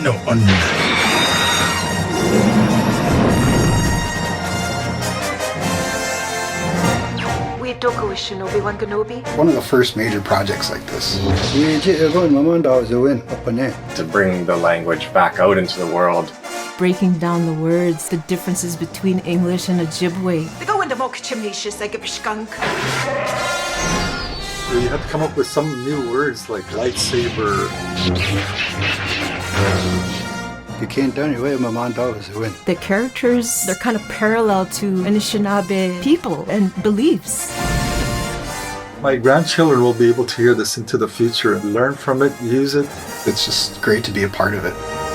We Doko is Obi-Wan Kenobi. One of the first major projects like this. To bring the language back out into the world. Breaking down the words, the differences between English and Ojibwe. They go into Mokchimishis like a skunk. So you have to come up with some new words like lightsaber. The characters, they're kind of parallel to Anishinaabe people and beliefs. My grandchildren will be able to hear this into the future and learn from it, use it. It's just great to be a part of it.